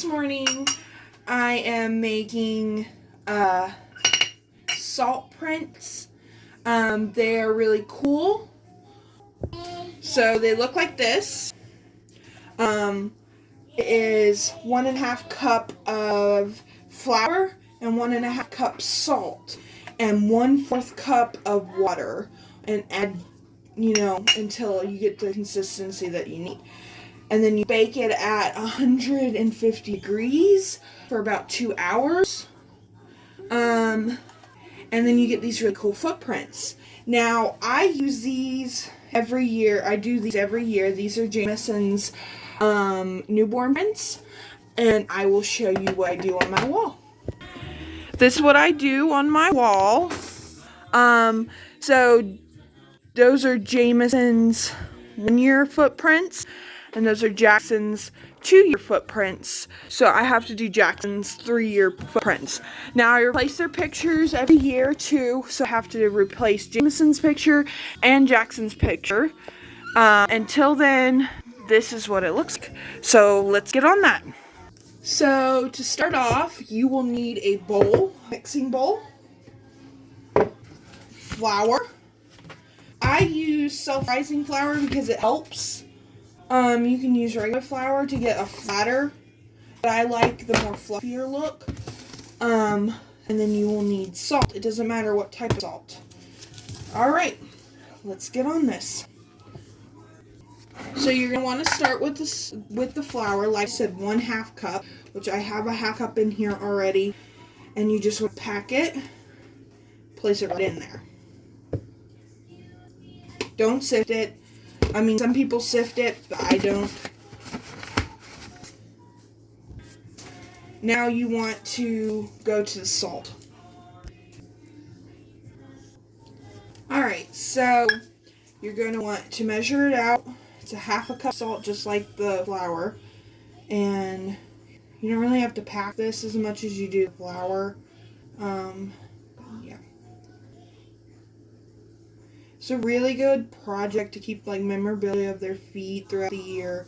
morning I am making salt prints. They're really cool. So they look like this. It is 1.5 cup of flour and 1.5 cup salt and 1/4 cup of water, and add, until you get the consistency that you need. And then you bake it at 150 degrees for about 2 hours. And then you get these really cool footprints. Now, I use these every year. I do these every year. These are Jameson's newborn prints. And I will show you what I do on my wall. This is what I do on my wall. So those are Jameson's 1-year footprints, and those are Jackson's 2-year footprints. So I have to do Jackson's 3-year footprints. Now I replace their pictures every year too, so I have to replace Jameson's picture and Jackson's picture. Until then, this is what it looks like. So let's get on that. So to start off, you will need a bowl, mixing bowl, flour. I use self-rising flour because it helps. You can use regular flour to get a flatter, but I like the more fluffier look. And then you will need salt. It doesn't matter what type of salt. Alright, let's get on this. So you're going to want to start with the flour, like I said, 1/2 cup, which I have a 1/2 cup in here already. And you just want to pack it, place it right in there. Don't sift it. I mean, some people sift it, but I don't. Now you want to go to the salt. Alright, so you're going to want to measure it out. It's a 1/2 cup salt, just like the flour. And you don't really have to pack this as much as you do the flour. Yeah. It's a really good project to keep like memorabilia of their feet throughout the year.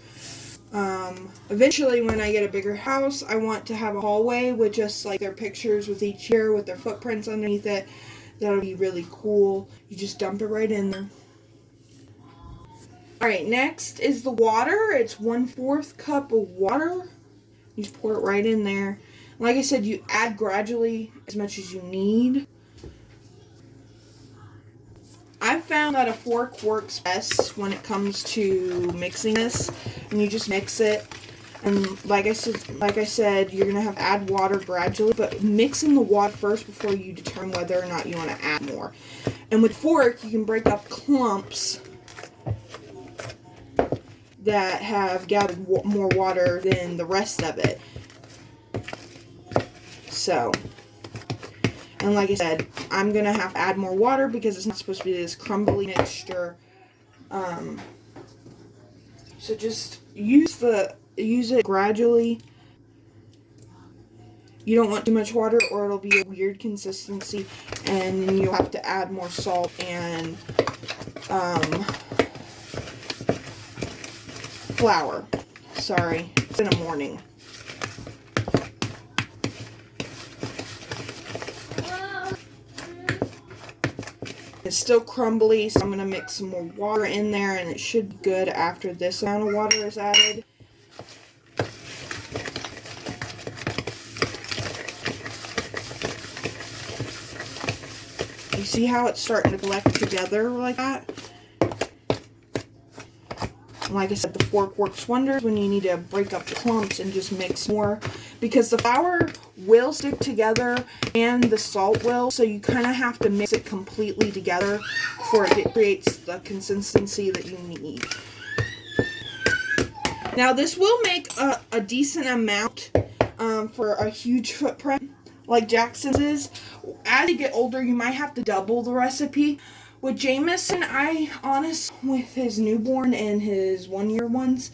Eventually, when I get a bigger house, I want to have a hallway with just like their pictures with each year with their footprints underneath it. That'll be really cool. You just dump it right in there. Alright, next is the water. It's 1/4 cup of water. You just pour it right in there. Like I said, you add gradually as much as you need. I've found that a fork works best when it comes to mixing this, and you just mix it. And like I said, you're gonna have to add water gradually, but mix in the water first before you determine whether or not you want to add more. And with fork, you can break up clumps that have gathered more water than the rest of it. So, and like I said, I'm going to have to add more water because it's not supposed to be this crumbly mixture. So just use it gradually. You don't want too much water or it'll be a weird consistency, and then you'll have to add more salt and flour. Sorry, it's in the morning. It's still crumbly, so I'm going to mix some more water in there, and it should be good after this amount of water is added. You see how it's starting to collect together like that? Like I said, the fork works wonders when you need to break up the clumps and just mix more, because the flour will stick together and the salt will, so you kind of have to mix it completely together before it creates the consistency that you need. Now this will make a decent amount for a huge footprint like Jackson's is. As you get older, you might have to double the recipe. With Jameson, with his newborn and his 1-year ones,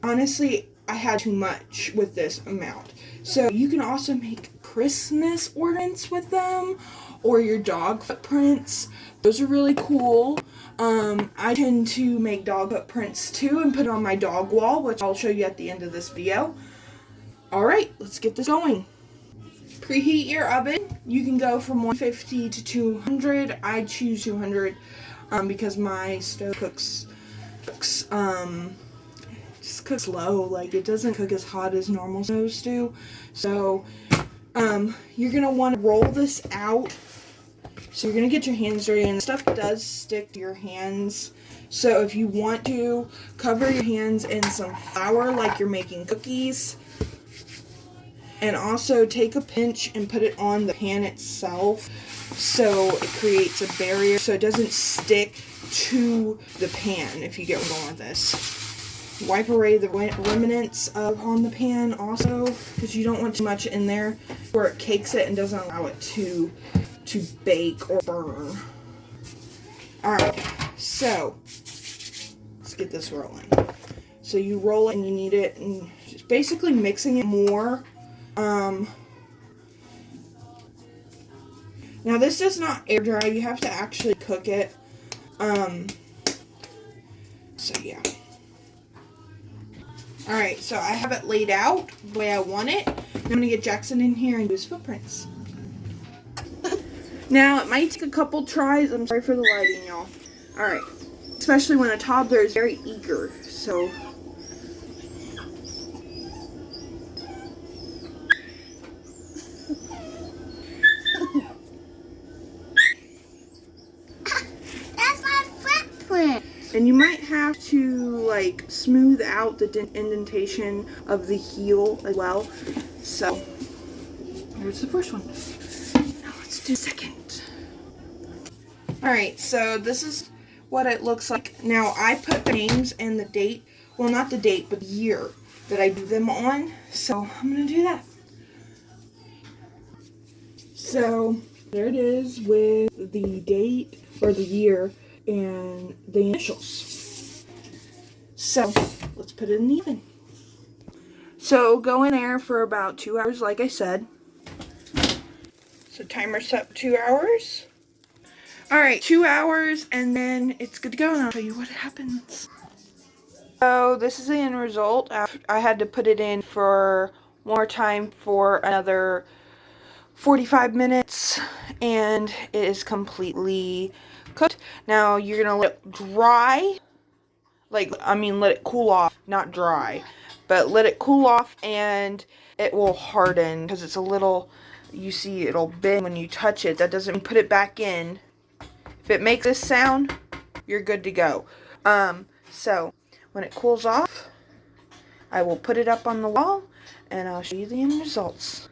honestly, I had too much with this amount. So you can also make Christmas ornaments with them, or your dog footprints. Those are really cool. I tend to make dog footprints too and put it on my dog wall, which I'll show you at the end of this video. Alright, let's get this going. Preheat your oven. You can go from 150 to 200. I choose 200 because my stove cooks just cooks low. Like, it doesn't cook as hot as normal stoves do. So you're gonna want to roll this out. So you're gonna get your hands dirty, and stuff does stick to your hands. So if you want to, cover your hands in some flour like you're making cookies. And also take a pinch and put it on the pan itself so it creates a barrier so it doesn't stick to the pan, if you get where I'm going with this. Wipe away the remnants on the pan also, because you don't want too much in there where it cakes it and doesn't allow it to bake or burn. Alright, so let's get this rolling. So you roll it and you knead it, and just basically mixing it more. Now this does not air dry, you have to actually cook it. So yeah. Alright, so I have it laid out the way I want it. I'm going to get Jackson in here and do his footprints. Now, it might take a couple tries. I'm sorry for the lighting, y'all. Alright. Especially when a toddler is very eager, so... And you might have to, like, smooth out the indentation of the heel as well. So, here's the first one. Now let's do the second. Alright, so this is what it looks like. Now, I put the names and the date. Well, not the date, but the year that I do them on. So, I'm going to do that. So, there it is with the date, or the year, and the initials. So, let's put it in the oven. So, go in there for about 2 hours, like I said. So, timer set 2 hours. Alright, 2 hours, and then it's good to go, and I'll show you what happens. So, this is the end result. I had to put it in for more time for another 45 minutes, and it is completely cooked. Now you're gonna let it dry, let it cool off, not dry, but let it cool off, and it will harden because it's a little, you see it'll bend when you touch it. That doesn't mean put it back in. If it makes this sound, you're good to go. So when it cools off, I will put it up on the wall and I'll show you the end results.